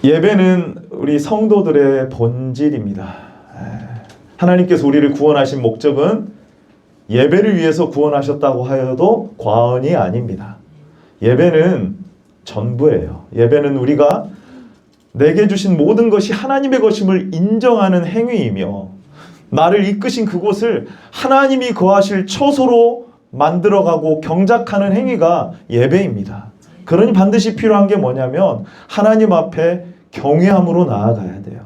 예배는 우리 성도들의 본질입니다. 하나님께서 우리를 구원하신 목적은 예배를 위해서 구원하셨다고 하여도 과언이 아닙니다. 예배는 전부예요. 예배는 우리가 내게 주신 모든 것이 하나님의 것임을 인정하는 행위이며, 나를 이끄신 그곳을 하나님이 거하실 처소로 만들어가고 경작하는 행위가 예배입니다. 그러니 반드시 필요한 게 뭐냐면 하나님 앞에 경외함으로 나아가야 돼요.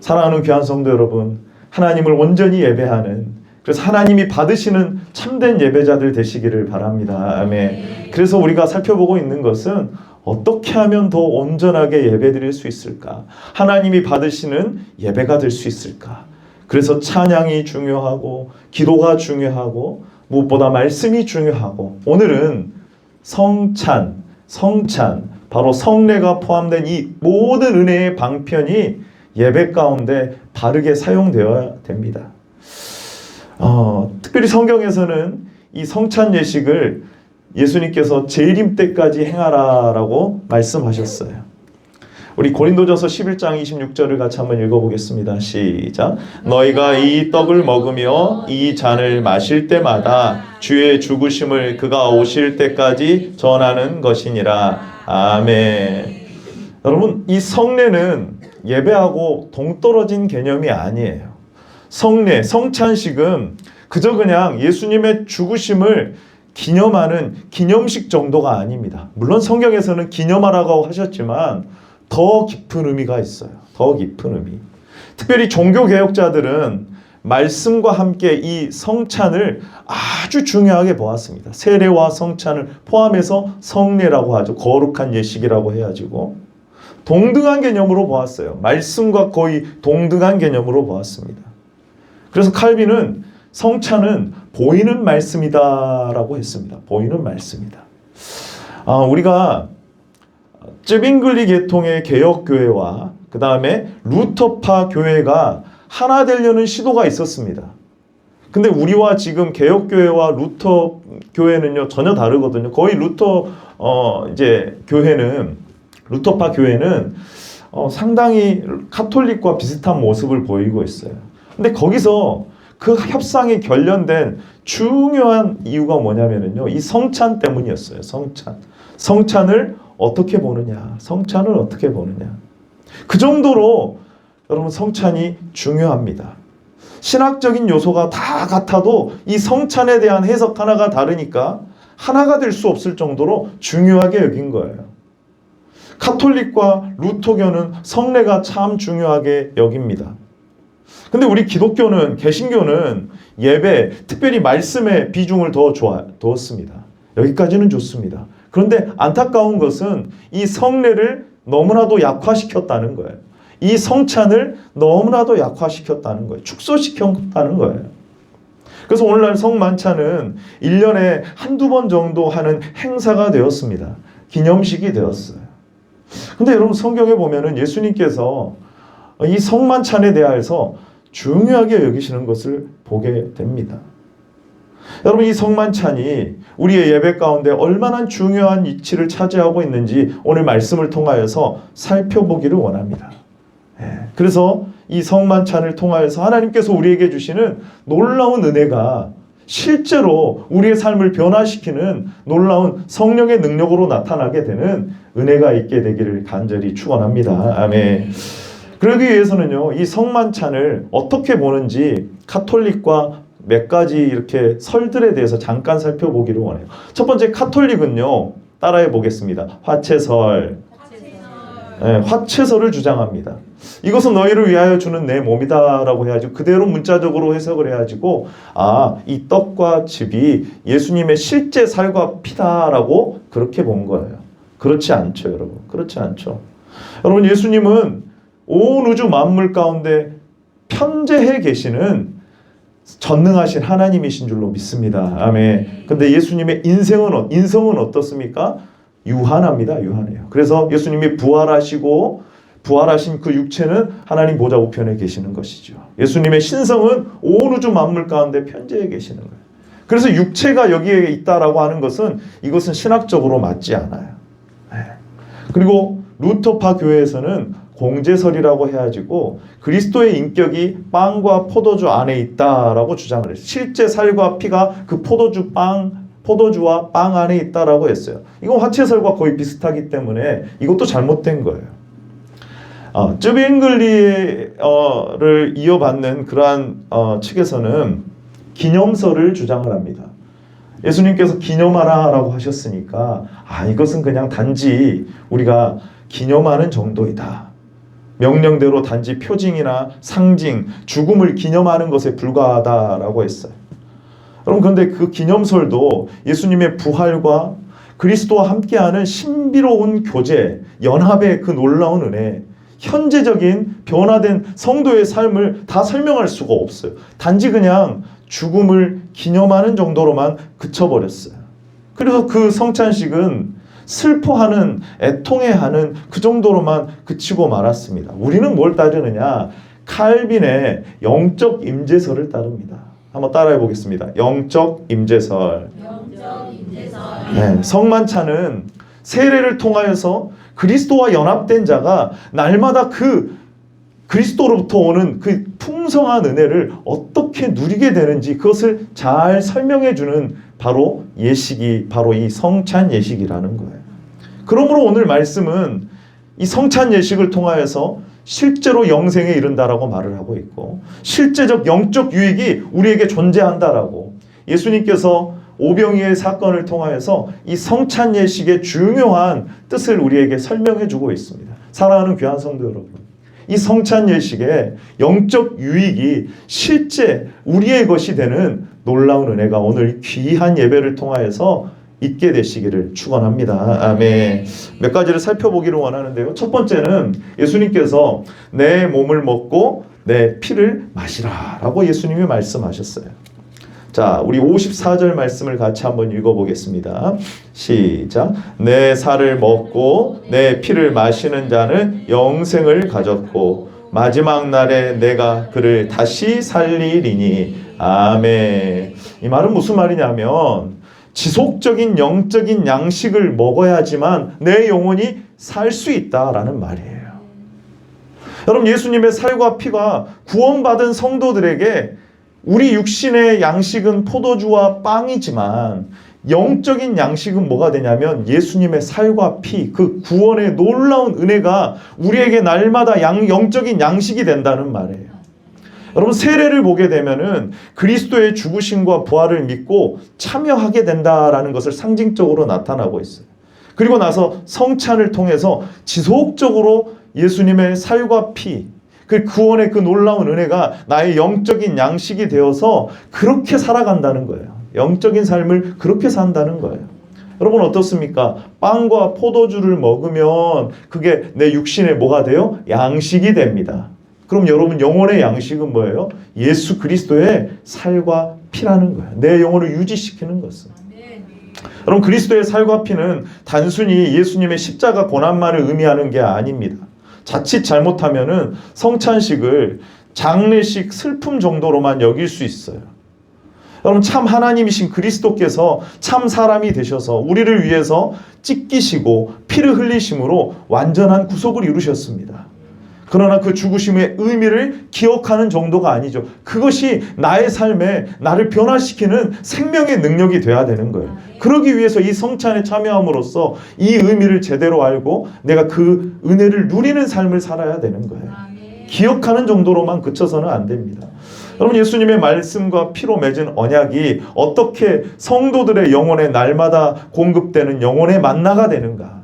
사랑하는 귀한 성도 여러분, 하나님을 온전히 예배하는, 그래서 하나님이 받으시는 참된 예배자들 되시기를 바랍니다. 아멘. 그래서 우리가 살펴보고 있는 것은 어떻게 하면 더 온전하게 예배드릴 수 있을까? 하나님이 받으시는 예배가 될 수 있을까? 그래서 찬양이 중요하고 기도가 중요하고 무엇보다 말씀이 중요하고, 오늘은 성찬, 바로 성례가 포함된 이 모든 은혜의 방편이 예배 가운데 바르게 사용되어야 됩니다. 특별히 성경에서는 이 성찬 예식을 예수님께서 재림 때까지 행하라라고 말씀하셨어요. 우리 고린도전서 11장 26절을 같이 한번 읽어보겠습니다. 시작. 너희가 이 떡을 먹으며 이 잔을 마실 때마다 주의 죽으심을 그가 오실 때까지 전하는 것이니라. 아멘. 여러분, 이 성례는 예배하고 동떨어진 개념이 아니에요. 성례, 성찬식은 그저 그냥 예수님의 죽으심을 기념하는 기념식 정도가 아닙니다. 물론 성경에서는 기념하라고 하셨지만 더 깊은 의미가 있어요. 더 깊은 의미. 특별히 종교개혁자들은 말씀과 함께 이 성찬을 아주 중요하게 보았습니다. 세례와 성찬을 포함해서 성례라고 하죠. 거룩한 예식이라고 해야지고 동등한 개념으로 보았어요. 말씀과 거의 동등한 개념으로 보았습니다. 그래서 칼빈은 성찬은 보이는 말씀이다라고 했습니다. 보이는 말씀이다. 우리가 쯔빙글리 계통의 개혁교회와 그 다음에 루터파 교회가 하나 되려는 시도가 있었습니다. 근데 우리와 지금 개혁교회와 루터 교회는요 전혀 다르거든요. 거의 루터파 교회는 상당히 카톨릭과 비슷한 모습을 보이고 있어요. 근데 거기서 그 협상이 결련된 중요한 이유가 뭐냐면요, 이 성찬 때문이었어요. 성찬을 어떻게 보느냐, 성찬을 어떻게 보느냐. 그 정도로 여러분 성찬이 중요합니다. 신학적인 요소가 다 같아도 이 성찬에 대한 해석 하나가 다르니까 하나가 될 수 없을 정도로 중요하게 여긴 거예요. 카톨릭과 루터교는 성례가 참 중요하게 여깁니다. 근데 우리 기독교는, 개신교는 예배, 특별히 말씀에 비중을 더 두었습니다. 여기까지는 좋습니다. 그런데 안타까운 것은 이 성례를 너무나도 약화시켰다는 거예요. 이 성찬을 너무나도 약화시켰다는 거예요. 축소시켰다는 거예요. 그래서 오늘날 성만찬은 1년에 한두 번 정도 하는 행사가 되었습니다. 기념식이 되었어요. 근데 여러분 성경에 보면은 예수님께서 이 성만찬에 대하여서 중요하게 여기시는 것을 보게 됩니다. 여러분, 이 성만찬이 우리의 예배 가운데 얼마나 중요한 위치를 차지하고 있는지 오늘 말씀을 통하여서 살펴보기를 원합니다. 그래서 이 성만찬을 통하여서 하나님께서 우리에게 주시는 놀라운 은혜가 실제로 우리의 삶을 변화시키는 놀라운 성령의 능력으로 나타나게 되는 은혜가 있게 되기를 간절히 축원합니다. 아멘. 그러기 위해서는요, 이 성만찬을 어떻게 보는지 카톨릭과 몇 가지 이렇게 설들에 대해서 잠깐 살펴보기를 원해요. 첫 번째, 카톨릭은요, 따라해 보겠습니다. 화채설. 네, 화채설을 주장합니다. 이것은 너희를 위하여 주는 내 몸이다라고 해야지, 그대로 문자적으로 해석을 해야지고, 이 떡과 즙이 예수님의 실제 살과 피다라고 그렇게 본 거예요. 그렇지 않죠, 여러분. 그렇지 않죠. 여러분, 예수님은 온 우주 만물 가운데 편재해 계시는 전능하신 하나님이신 줄로 믿습니다. 아멘. 근데 예수님의 인성은 어떻습니까? 유한합니다. 유한해요. 그래서 예수님이 부활하신 그 육체는 하나님 보좌 우편에 계시는 것이죠. 예수님의 신성은 온 우주 만물 가운데 편재해 계시는 거예요. 그래서 육체가 여기에 있다라고 하는 것은, 이것은 신학적으로 맞지 않아요. 그리고 루터파 교회에서는 공제설이라고 해야지고 그리스도의 인격이 빵과 포도주 안에 있다라고 주장을 했어요. 실제 살과 피가 그 포도주와 빵 안에 있다라고 했어요. 이건 화채설과 거의 비슷하기 때문에 이것도 잘못된 거예요. 쯔빙글리를 이어받는 그러한 측에서는 기념설을 주장을 합니다. 예수님께서 기념하라라고 하셨으니까 이것은 그냥 단지 우리가 기념하는 정도이다. 명령대로 단지 표징이나 상징, 죽음을 기념하는 것에 불과하다라고 했어요. 여러분, 그런데 그 기념설도 예수님의 부활과 그리스도와 함께하는 신비로운 교제, 연합의 그 놀라운 은혜, 현재적인 변화된 성도의 삶을 다 설명할 수가 없어요. 단지 그냥 죽음을 기념하는 정도로만 그쳐버렸어요. 그래서 그 성찬식은 슬퍼하는, 애통해하는 그 정도로만 그치고 말았습니다. 우리는 뭘 따르느냐? 칼빈의 영적 임재설을 따릅니다. 한번 따라해 보겠습니다. 영적 임재설. 네, 성만찬은 세례를 통하여서 그리스도와 연합된 자가 날마다 그 그리스도로부터 오는 그 풍성한 은혜를 어떻게 누리게 되는지 그것을 잘 설명해 주는 바로 예식이 바로 이 성찬 예식이라는 거예요. 그러므로 오늘 말씀은 이 성찬 예식을 통하여서 실제로 영생에 이른다라고 말을 하고 있고 실제적 영적 유익이 우리에게 존재한다라고 예수님께서 오병이의 사건을 통하여서 이 성찬 예식의 중요한 뜻을 우리에게 설명해 주고 있습니다. 사랑하는 귀한 성도 여러분, 이 성찬 예식의 영적 유익이 실제 우리의 것이 되는 놀라운 은혜가 오늘 귀한 예배를 통하여서 있게 되시기를 축원합니다. 아멘. 몇 가지를 살펴보기를 원하는데요. 첫 번째는 예수님께서 내 몸을 먹고 내 피를 마시라 라고 예수님이 말씀하셨어요. 자, 우리 54절 말씀을 같이 한번 읽어보겠습니다. 시작. 내 살을 먹고 내 피를 마시는 자는 영생을 가졌고 마지막 날에 내가 그를 다시 살리리니. 아멘. 이 말은 무슨 말이냐면 지속적인 영적인 양식을 먹어야지만 내 영혼이 살 수 있다라는 말이에요. 여러분, 예수님의 살과 피가 구원받은 성도들에게 우리 육신의 양식은 포도주와 빵이지만 영적인 양식은 뭐가 되냐면 예수님의 살과 피, 그 구원의 놀라운 은혜가 우리에게 날마다 영적인 양식이 된다는 말이에요. 여러분, 세례를 보게 되면은 그리스도의 죽으심과 부활을 믿고 참여하게 된다라는 것을 상징적으로 나타나고 있어요. 그리고 나서 성찬을 통해서 지속적으로 예수님의 살과 피, 그 구원의 그 놀라운 은혜가 나의 영적인 양식이 되어서 그렇게 살아간다는 거예요. 영적인 삶을 그렇게 산다는 거예요. 여러분, 어떻습니까? 빵과 포도주를 먹으면 그게 내 육신에 뭐가 돼요? 양식이 됩니다. 그럼 여러분, 영혼의 양식은 뭐예요? 예수 그리스도의 살과 피라는 거예요. 내 영혼을 유지시키는 것은. 여러분, 그리스도의 살과 피는 단순히 예수님의 십자가 고난만을 의미하는 게 아닙니다. 자칫 잘못하면은 성찬식을 장례식 슬픔 정도로만 여길 수 있어요. 여러분, 참 하나님이신 그리스도께서 참 사람이 되셔서 우리를 위해서 찢기시고 피를 흘리심으로 완전한 구속을 이루셨습니다. 그러나 그 죽으심의 의미를 기억하는 정도가 아니죠. 그것이 나의 삶에 나를 변화시키는 생명의 능력이 돼야 되는 거예요. 그러기 위해서 이 성찬에 참여함으로써 이 의미를 제대로 알고 내가 그 은혜를 누리는 삶을 살아야 되는 거예요. 기억하는 정도로만 그쳐서는 안 됩니다. 여러분, 예수님의 말씀과 피로 맺은 언약이 어떻게 성도들의 영혼에 날마다 공급되는 영혼의 만나가 되는가?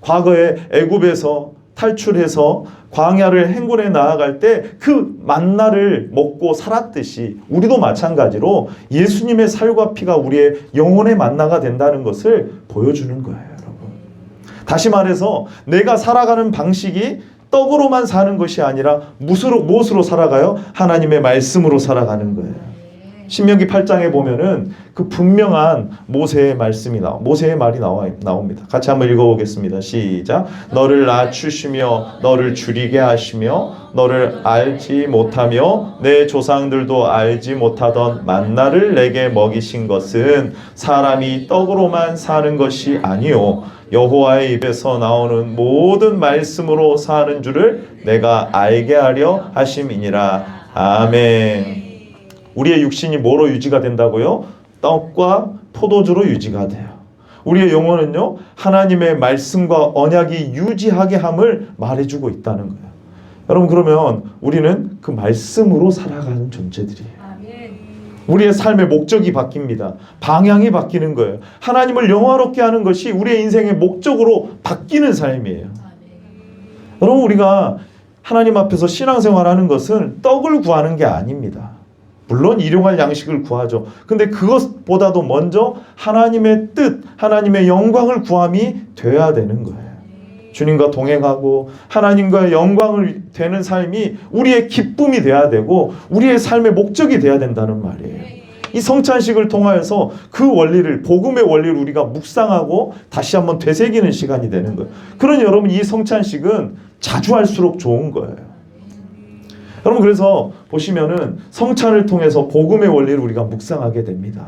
과거에 애굽에서 탈출해서 광야를 행군해 나아갈 때 그 만나를 먹고 살았듯이 우리도 마찬가지로 예수님의 살과 피가 우리의 영혼의 만나가 된다는 것을 보여주는 거예요, 여러분. 다시 말해서 내가 살아가는 방식이 떡으로만 사는 것이 아니라 무엇으로 살아가요? 하나님의 말씀으로 살아가는 거예요. 신명기 8장에 보면은 그 분명한 모세의 말씀이 모세의 말이 나옵니다. 같이 한번 읽어보겠습니다. 시작. 너를 낮추시며 너를 줄이게 하시며 너를 알지 못하며 내 조상들도 알지 못하던 만나를 내게 먹이신 것은 사람이 떡으로만 사는 것이 아니요 여호와의 입에서 나오는 모든 말씀으로 사는 줄을 내가 알게 하려 하심이니라. 아멘. 우리의 육신이 뭐로 유지가 된다고요? 떡과 포도주로 유지가 돼요. 우리의 영혼은요, 하나님의 말씀과 언약이 유지하게 함을 말해주고 있다는 거예요. 여러분, 그러면 우리는 그 말씀으로 살아가는 존재들이에요. 우리의 삶의 목적이 바뀝니다. 방향이 바뀌는 거예요. 하나님을 영화롭게 하는 것이 우리의 인생의 목적으로 바뀌는 삶이에요. 여러분, 우리가 하나님 앞에서 신앙생활하는 것은 떡을 구하는 게 아닙니다. 물론 일용할 양식을 구하죠. 근데 그것보다도 먼저 하나님의 뜻, 하나님의 영광을 구함이 돼야 되는 거예요. 주님과 동행하고 하나님과의 영광을 되는 삶이 우리의 기쁨이 돼야 되고 우리의 삶의 목적이 돼야 된다는 말이에요. 이 성찬식을 통하여서 그 원리를, 복음의 원리를 우리가 묵상하고 다시 한번 되새기는 시간이 되는 거예요. 그러니 여러분, 이 성찬식은 자주 할수록 좋은 거예요. 여러분, 그래서 보시면은 성찬을 통해서 복음의 원리를 우리가 묵상하게 됩니다.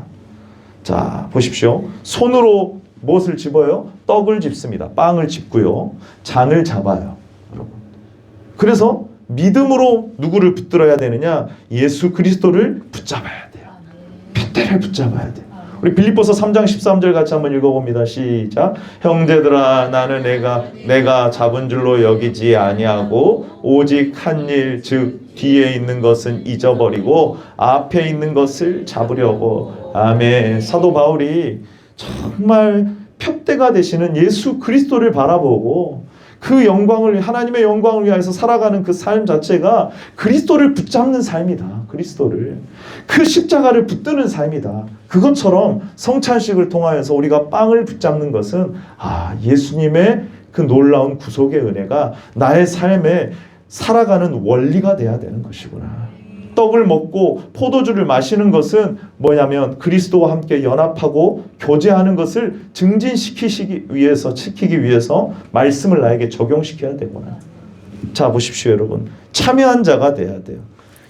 자, 보십시오. 손으로 무엇을 집어요? 떡을 집습니다. 빵을 집고요. 잔을 잡아요. 여러분. 그래서 믿음으로 누구를 붙들어야 되느냐? 예수 그리스도를 붙잡아야 돼요. 핏대를 붙잡아야 돼요. 우리 빌립보서 3장 13절 같이 한번 읽어봅니다. 시작. 형제들아, 나는 내가 잡은 줄로 여기지 아니하고 오직 한 일, 즉 뒤에 있는 것은 잊어버리고 앞에 있는 것을 잡으려고. 아멘. 사도 바울이 정말 푯대가 되시는 예수 그리스도를 바라보고 그 영광을, 하나님의 영광을 위해서 살아가는 그 삶 자체가 그리스도를 붙잡는 삶이다. 그리스도를, 그 십자가를 붙드는 삶이다. 그것처럼 성찬식을 통하여서 우리가 빵을 붙잡는 것은 예수님의 그 놀라운 구속의 은혜가 나의 삶에 살아가는 원리가 돼야 되는 것이구나. 떡을 먹고 포도주를 마시는 것은 뭐냐면 그리스도와 함께 연합하고 교제하는 것을 증진시키기 위해서 말씀을 나에게 적용시켜야 되구나. 자, 보십시오, 여러분. 참여한 자가 돼야 돼요.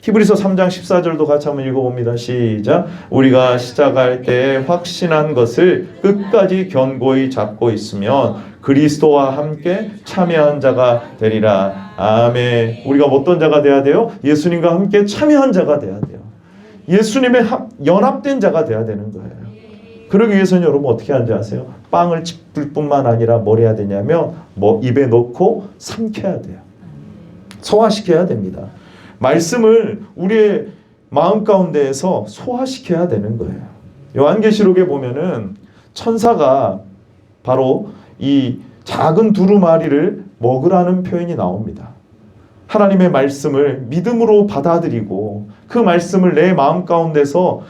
히브리서 3장 14절도 같이 한번 읽어봅니다. 시작. 우리가 시작할 때 확신한 것을 끝까지 견고히 잡고 있으면 그리스도와 함께 참여한 자가 되리라. 아멘. 우리가 어떤 자가 돼야 돼요? 예수님과 함께 참여한 자가 돼야 돼요. 예수님의 연합된 자가 돼야 되는 거예요. 그러기 위해서는 여러분 어떻게 하는지 아세요? 빵을 짚을 뿐만 아니라 뭘 해야 되냐면 입에 넣고 삼켜야 돼요. 소화시켜야 됩니다. 말씀을 우리의 마음 가운데에서 소화시켜야 되는 거예요. 요한계시록에 보면은 천사가 바로 이 작은 두루마리를 먹으라는 표현이 나옵니다. 하나님의 말씀을 믿음으로 받아들이고 그 말씀을 내 마음 가운데서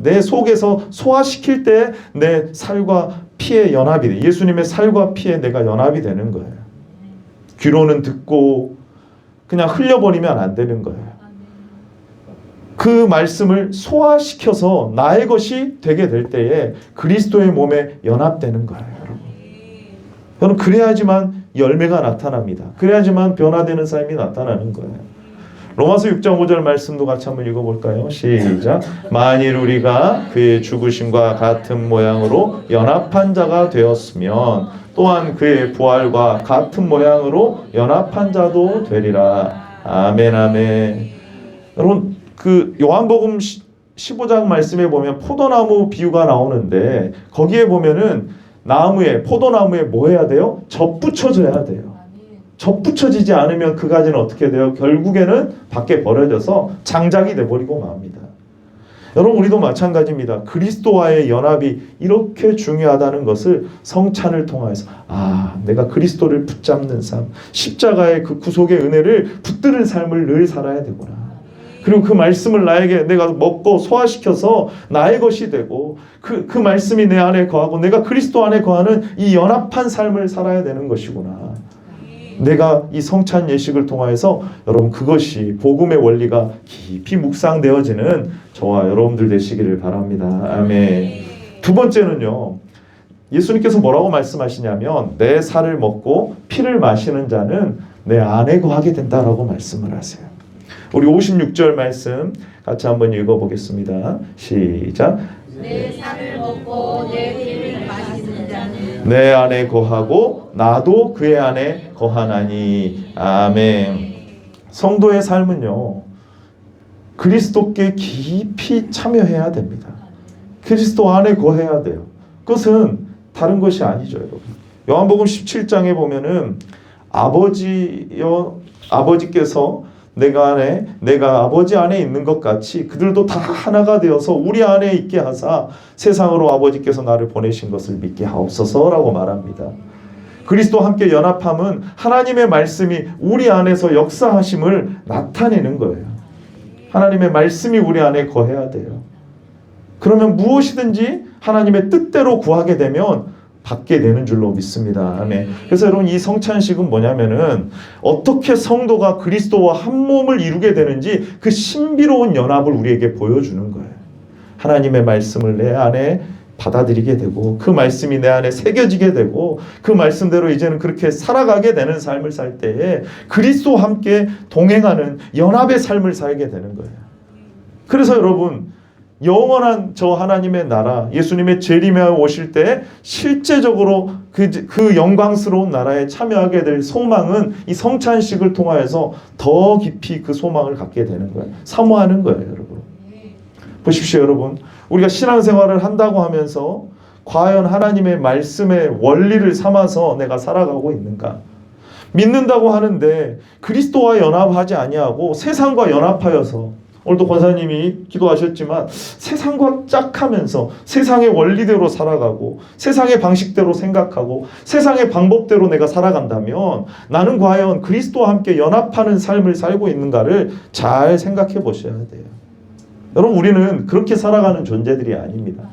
내 속에서 소화시킬 때 내 살과 피의 연합이 돼. 예수님의 살과 피에 내가 연합이 되는 거예요. 귀로는 듣고 그냥 흘려버리면 안 되는 거예요. 그 말씀을 소화시켜서 나의 것이 되게 될 때에 그리스도의 몸에 연합되는 거예요, 여러분. 여러분, 그래야지만 열매가 나타납니다. 그래야지만 변화되는 삶이 나타나는 거예요. 로마서 6장 5절 말씀도 같이 한번 읽어볼까요? 시작. 만일 우리가 그의 죽으심과 같은 모양으로 연합한 자가 되었으면 또한 그의 부활과 같은 모양으로 연합한 자도 되리라. 아멘, 아멘. 여러분, 그 요한복음 15장 말씀에 보면 포도나무 비유가 나오는데 거기에 보면은 포도나무에 뭐 해야 돼요? 접붙여져야 돼요. 접붙여지지 않으면 그 가지는 어떻게 돼요? 결국에는 밖에 버려져서 장작이 돼버리고 맙니다. 여러분, 우리도 마찬가지입니다. 그리스도와의 연합이 이렇게 중요하다는 것을 성찬을 통해서 내가 그리스도를 붙잡는 삶, 십자가의 그 구속의 은혜를 붙드는 삶을 늘 살아야 되구나. 그리고 그 말씀을 내가 먹고 소화시켜서 나의 것이 되고 그 말씀이 내 안에 거하고 내가 그리스도 안에 거하는 이 연합한 삶을 살아야 되는 것이구나. 내가 이 성찬 예식을 통하여서 여러분 그것이 복음의 원리가 깊이 묵상되어지는 저와 여러분들 되시기를 바랍니다. 아멘. 두 번째는요. 예수님께서 뭐라고 말씀하시냐면 내 살을 먹고 피를 마시는 자는 내 안에 거하게 된다라고 말씀을 하세요. 우리 56절 말씀 같이 한번 읽어보겠습니다. 시작. 내 살을 먹고 내 피를 마시는 자는 내 안에 거하고 나도 그의 안에 거하나니. 아멘. 성도의 삶은요, 그리스도께 깊이 참여해야 됩니다. 그리스도 안에 거해야 돼요. 그것은 다른 것이 아니죠, 여러분. 요한복음 17장에 보면은 아버지께서 내가 아버지 안에 있는 것 같이 그들도 다 하나가 되어서 우리 안에 있게 하사 세상으로 아버지께서 나를 보내신 것을 믿게 하옵소서라고 말합니다. 그리스도와 함께 연합함은 하나님의 말씀이 우리 안에서 역사하심을 나타내는 거예요. 하나님의 말씀이 우리 안에 거해야 돼요. 그러면 무엇이든지 하나님의 뜻대로 구하게 되면 받게 되는 줄로 믿습니다. 아멘. 그래서 여러분 이 성찬식은 뭐냐면은 어떻게 성도가 그리스도와 한 몸을 이루게 되는지 그 신비로운 연합을 우리에게 보여주는 거예요. 하나님의 말씀을 내 안에 받아들이게 되고 그 말씀이 내 안에 새겨지게 되고 그 말씀대로 이제는 그렇게 살아가게 되는 삶을 살 때에 그리스도와 함께 동행하는 연합의 삶을 살게 되는 거예요. 그래서 여러분 영원한 저 하나님의 나라, 예수님의 재림에 오실 때 실제적으로 그 영광스러운 나라에 참여하게 될 소망은 이 성찬식을 통하여서 더 깊이 그 소망을 갖게 되는 거예요. 사모하는 거예요, 여러분. 보십시오, 여러분. 우리가 신앙생활을 한다고 하면서 과연 하나님의 말씀의 원리를 삼아서 내가 살아가고 있는가? 믿는다고 하는데 그리스도와 연합하지 아니하고 세상과 연합하여서 오늘도 권사님이 기도하셨지만 세상과 짝하면서 세상의 원리대로 살아가고 세상의 방식대로 생각하고 세상의 방법대로 내가 살아간다면 나는 과연 그리스도와 함께 연합하는 삶을 살고 있는가를 잘 생각해 보셔야 돼요. 여러분 우리는 그렇게 살아가는 존재들이 아닙니다.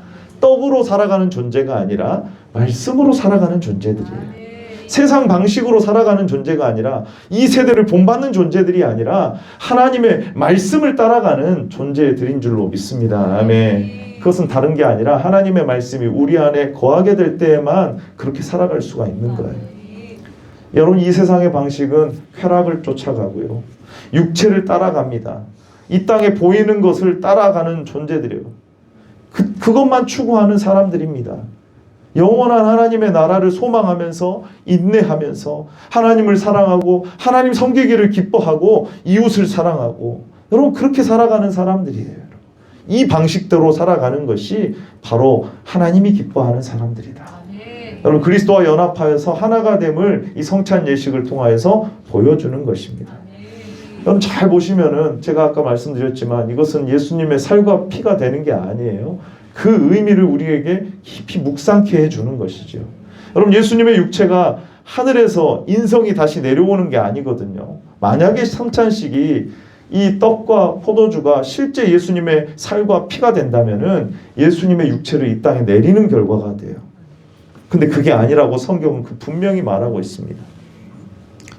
떡으로 살아가는 존재가 아니라 말씀으로 살아가는 존재들이에요. 세상 방식으로 살아가는 존재가 아니라 이 세대를 본받는 존재들이 아니라 하나님의 말씀을 따라가는 존재들인 줄로 믿습니다. 아멘. 그것은 다른 게 아니라 하나님의 말씀이 우리 안에 거하게 될 때에만 그렇게 살아갈 수가 있는 거예요. 여러분 이 세상의 방식은 쾌락을 쫓아가고요. 육체를 따라갑니다. 이 땅에 보이는 것을 따라가는 존재들이에요. 그것만 추구하는 사람들입니다. 영원한 하나님의 나라를 소망하면서 인내하면서 하나님을 사랑하고 하나님 섬기기를 기뻐하고 이웃을 사랑하고 여러분 그렇게 살아가는 사람들이에요. 이 방식대로 살아가는 것이 바로 하나님이 기뻐하는 사람들이다. 여러분 그리스도와 연합하여서 하나가 됨을 이 성찬 예식을 통하여서 보여주는 것입니다. 여러분 잘 보시면은 제가 아까 말씀드렸지만 이것은 예수님의 살과 피가 되는 게 아니에요. 그 의미를 우리에게 깊이 묵상케 해주는 것이죠. 여러분 예수님의 육체가 하늘에서 인성이 다시 내려오는 게 아니거든요. 만약에 성찬식이 이 떡과 포도주가 실제 예수님의 살과 피가 된다면은 예수님의 육체를 이 땅에 내리는 결과가 돼요. 근데 그게 아니라고 성경은 분명히 말하고 있습니다.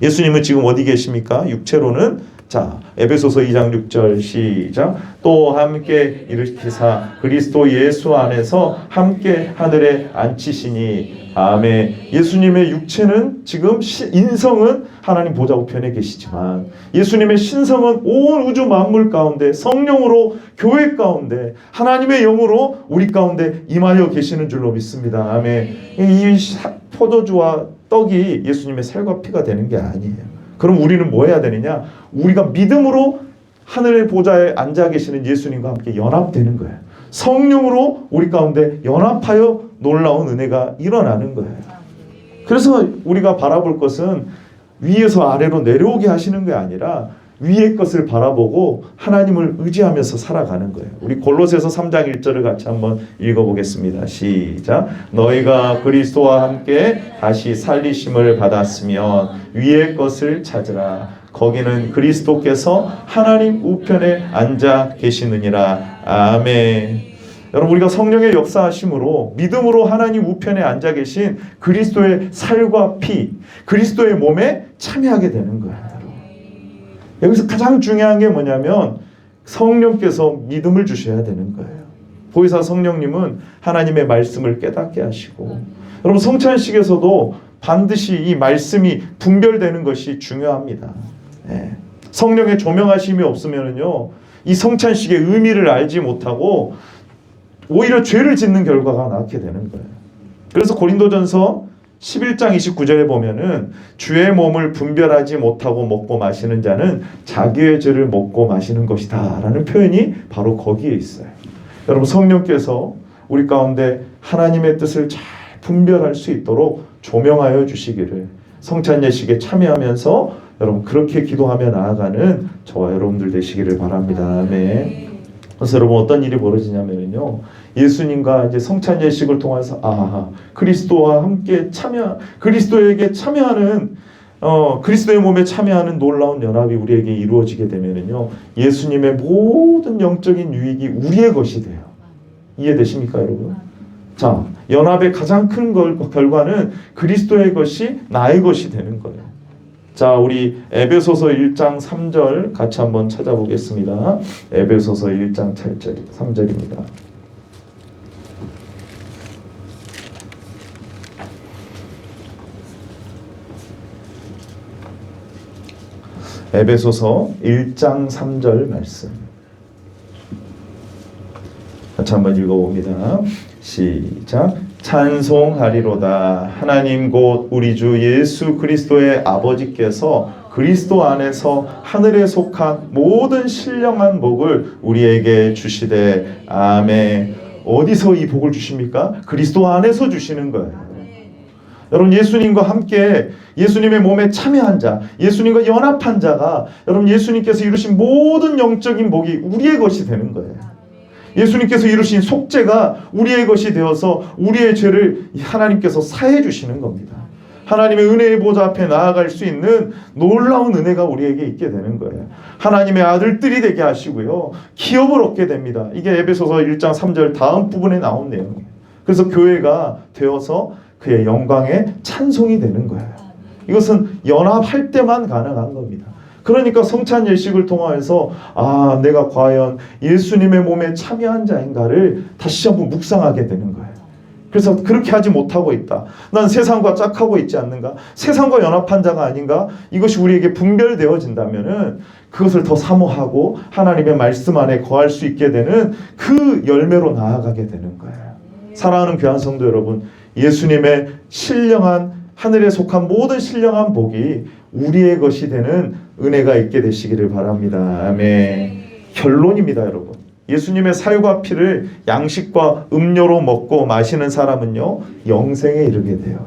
예수님은 지금 어디 계십니까? 육체로는 자, 에베소서 2장 6절 시작. 또 함께 일으키사 그리스도 예수 안에서 함께 하늘에 앉히시니. 아멘. 예수님의 육체는 지금 인성은 하나님 보좌 우편에 계시지만 예수님의 신성은 온 우주 만물 가운데 성령으로 교회 가운데 하나님의 영으로 우리 가운데 임하여 계시는 줄로 믿습니다. 아멘. 이 포도주와 떡이 예수님의 살과 피가 되는 게 아니에요. 그럼 우리는 뭐 해야 되느냐? 우리가 믿음으로 하늘의 보좌에 앉아 계시는 예수님과 함께 연합되는 거예요. 성령으로 우리 가운데 연합하여 놀라운 은혜가 일어나는 거예요. 그래서 우리가 바라볼 것은 위에서 아래로 내려오게 하시는 게 아니라 위의 것을 바라보고 하나님을 의지하면서 살아가는 거예요. 우리 골로새서 3장 1절을 같이 한번 읽어보겠습니다. 시작. 너희가 그리스도와 함께 다시 살리심을 받았으면 위의 것을 찾으라. 거기는 그리스도께서 하나님 우편에 앉아 계시느니라. 아멘. 여러분, 우리가 성령의 역사하심으로 믿음으로 하나님 우편에 앉아 계신 그리스도의 살과 피, 그리스도의 몸에 참여하게 되는 거예요. 여기서 가장 중요한 게 뭐냐면 성령께서 믿음을 주셔야 되는 거예요. 보혜사 성령님은 하나님의 말씀을 깨닫게 하시고, 여러분 성찬식에서도 반드시 이 말씀이 분별되는 것이 중요합니다. 성령의 조명하심이 없으면요, 이 성찬식의 의미를 알지 못하고 오히려 죄를 짓는 결과가 낳게 되는 거예요. 그래서 고린도전서 11장 29절에 보면은 주의 몸을 분별하지 못하고 먹고 마시는 자는 자기의 죄를 먹고 마시는 것이다 라는 표현이 바로 거기에 있어요. 여러분, 성령께서 우리 가운데 하나님의 뜻을 잘 분별할 수 있도록 조명하여 주시기를 성찬 예식에 참여하면서 여러분 그렇게 기도하며 나아가는 저와 여러분들 되시기를 바랍니다. 아멘. 그래서 여러분 어떤 일이 벌어지냐면요, 예수님과 이제 성찬 예식을 통해서 그리스도와 함께 그리스도에게 참여하는 그리스도의 몸에 참여하는 놀라운 연합이 우리에게 이루어지게 되면요, 예수님의 모든 영적인 유익이 우리의 것이 돼요. 이해되십니까, 여러분? 자, 연합의 가장 큰 결과는 그리스도의 것이 나의 것이 되는 거예요. 자, 우리 에베소서 1장 3절 같이 한번 찾아보겠습니다. 에베소서 1장 3절입니다. 에베소서 1장 3절 말씀 같이 한번 읽어봅니다. 시작. 찬송하리로다. 하나님 곧 우리 주 예수 그리스도의 아버지께서 그리스도 안에서 하늘에 속한 모든 신령한 복을 우리에게 주시되. 아멘. 어디서 이 복을 주십니까? 그리스도 안에서 주시는 거예요. 여러분, 예수님과 함께 예수님의 몸에 참여한 자, 예수님과 연합한 자가 여러분 예수님께서 이루신 모든 영적인 복이 우리의 것이 되는 거예요. 예수님께서 이루신 속죄가 우리의 것이 되어서 우리의 죄를 하나님께서 사해 주시는 겁니다. 하나님의 은혜의 보좌 앞에 나아갈 수 있는 놀라운 은혜가 우리에게 있게 되는 거예요. 하나님의 아들들이 되게 하시고요, 기업을 얻게 됩니다. 이게 에베소서 1장 3절 다음 부분에 나온 내용이에요. 그래서 교회가 되어서 그의 영광에 찬송이 되는 거예요. 이것은 연합할 때만 가능한 겁니다. 그러니까 성찬 예식을 통해서 내가 과연 예수님의 몸에 참여한 자인가를 다시 한번 묵상하게 되는 거예요. 그래서 그렇게 하지 못하고 있다. 난 세상과 짝하고 있지 않는가? 세상과 연합한 자가 아닌가? 이것이 우리에게 분별되어진다면은 그것을 더 사모하고 하나님의 말씀 안에 거할 수 있게 되는 그 열매로 나아가게 되는 거예요. 사랑하는 귀한 성도 여러분, 예수님의 신령한 하늘에 속한 모든 신령한 복이 우리의 것이 되는 은혜가 있게 되시기를 바랍니다. 아멘. 결론입니다, 여러분. 예수님의 살과 피를 양식과 음료로 먹고 마시는 사람은요, 영생에 이르게 돼요.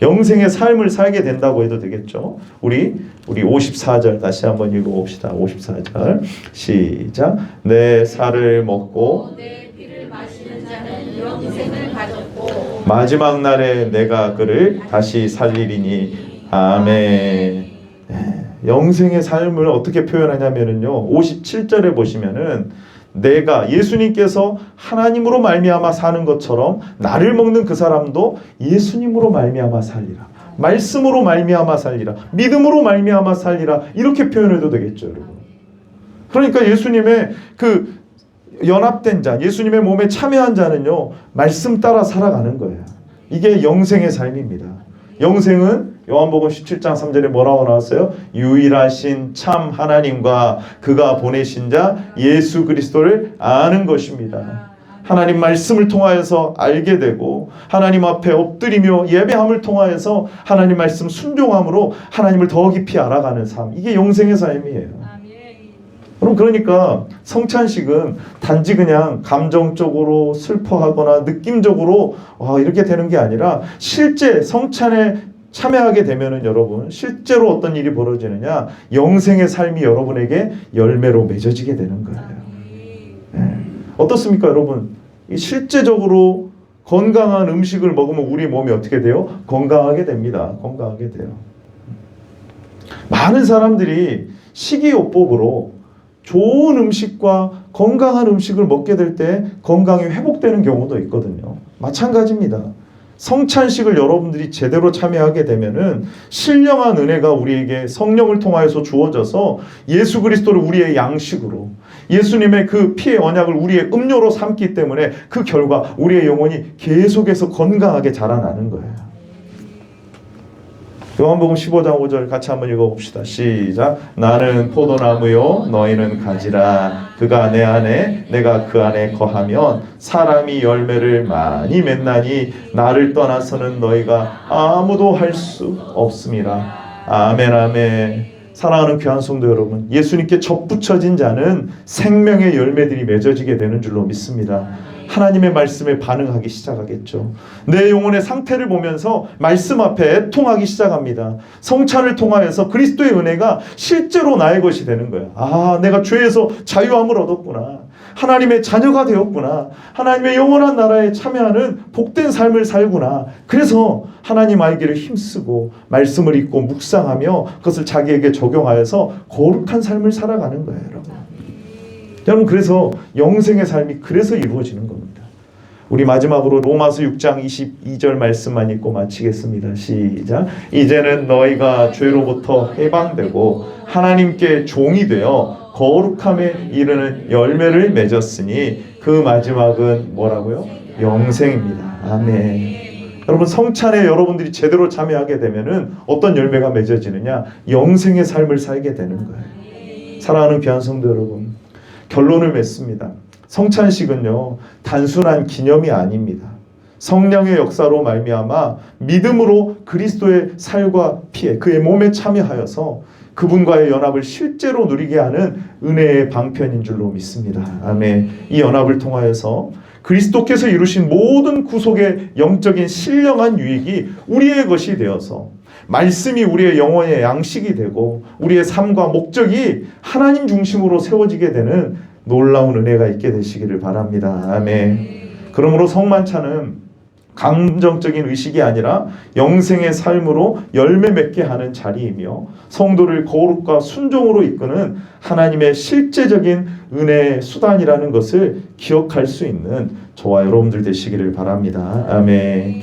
영생의 삶을 살게 된다고 해도 되겠죠. 우리 54절 다시 한번 읽어봅시다. 54절 시작. 내 살을 먹고 내 피를 마시는 자는 영생을 가졌고 마지막 날에 내가 그를 다시 살리리니. 아멘. 영생의 삶을 어떻게 표현하냐면요, 57절에 보시면은 내가 예수님께서 하나님으로 말미암아 사는 것처럼 나를 먹는 그 사람도 예수님으로 말미암아 살리라. 말씀으로 말미암아 살리라. 믿음으로 말미암아 살리라. 이렇게 표현해도 되겠죠, 여러분. 그러니까 예수님의 그 연합된 자, 예수님의 몸에 참여한 자는요, 말씀 따라 살아가는 거예요. 이게 영생의 삶입니다. 영생은 요한복음 17장 3절에 뭐라고 나왔어요? 유일하신 참 하나님과 그가 보내신 자 예수 그리스도를 아는 것입니다. 하나님 말씀을 통하여서 알게 되고 하나님 앞에 엎드리며 예배함을 통하여서 하나님 말씀 순종함으로 하나님을 더 깊이 알아가는 삶, 이게 영생의 삶이에요. 그럼 그러니까 성찬식은 단지 그냥 감정적으로 슬퍼하거나 느낌적으로 이렇게 되는 게 아니라 실제 성찬에 참여하게 되면은 여러분 실제로 어떤 일이 벌어지느냐, 영생의 삶이 여러분에게 열매로 맺어지게 되는 거예요. 어떻습니까, 여러분? 실제적으로 건강한 음식을 먹으면 우리 몸이 어떻게 돼요? 건강하게 됩니다. 건강하게 돼요. 많은 사람들이 식이요법으로 좋은 음식과 건강한 음식을 먹게 될 때 건강이 회복되는 경우도 있거든요. 마찬가지입니다. 성찬식을 여러분들이 제대로 참여하게 되면은 신령한 은혜가 우리에게 성령을 통하여서 주어져서 예수 그리스도를 우리의 양식으로, 예수님의 그 피의 언약을 우리의 음료로 삼기 때문에 그 결과 우리의 영혼이 계속해서 건강하게 자라나는 거예요. 요한복음 15장 5절 같이 한번 읽어봅시다. 시작. 나는 포도나무요 너희는 가지라. 그가 내 안에 내가 그 안에 거하면 사람이 열매를 많이 맺나니 나를 떠나서는 너희가 아무도 할 수 없음이라. 아멘 아멘. 사랑하는 귀한 성도 여러분, 예수님께 접붙여진 자는 생명의 열매들이 맺어지게 되는 줄로 믿습니다. 하나님의 말씀에 반응하기 시작하겠죠. 내 영혼의 상태를 보면서 말씀 앞에 애통하기 시작합니다. 성찬을 통하여서 그리스도의 은혜가 실제로 나의 것이 되는 거예요. 아, 내가 죄에서 자유함을 얻었구나. 하나님의 자녀가 되었구나. 하나님의 영원한 나라에 참여하는 복된 삶을 살구나. 그래서 하나님 알기를 힘쓰고 말씀을 읽고 묵상하며 그것을 자기에게 적용하여서 거룩한 삶을 살아가는 거예요, 여러분. 여러분, 그래서 영생의 삶이 그래서 이루어지는 겁니다. 우리 마지막으로 로마서 6장 22절 말씀만 읽고 마치겠습니다. 시작. 이제는 너희가 죄로부터 해방되고 하나님께 종이 되어 거룩함에 이르는 열매를 맺었으니 그 마지막은 뭐라고요? 영생입니다. 아멘. 여러분, 성찬에 여러분들이 제대로 참여하게 되면은 어떤 열매가 맺어지느냐? 영생의 삶을 살게 되는 거예요. 사랑하는 귀한 성도 여러분, 결론을 맺습니다. 성찬식은요, 단순한 기념이 아닙니다. 성령의 역사로 말미암아 믿음으로 그리스도의 살과 피에 그의 몸에 참여하여서 그분과의 연합을 실제로 누리게 하는 은혜의 방편인 줄로 믿습니다. 아멘. 이 연합을 통하여서 그리스도께서 이루신 모든 구속의 영적인 신령한 유익이 우리의 것이 되어서 말씀이 우리의 영혼의 양식이 되고 우리의 삶과 목적이 하나님 중심으로 세워지게 되는 놀라운 은혜가 있게 되시기를 바랍니다. 아멘. 그러므로 성만찬은 감정적인 의식이 아니라 영생의 삶으로 열매 맺게 하는 자리이며 성도를 거룩과 순종으로 이끄는 하나님의 실제적인 은혜의 수단이라는 것을 기억할 수 있는 저와 여러분들 되시기를 바랍니다. 아멘.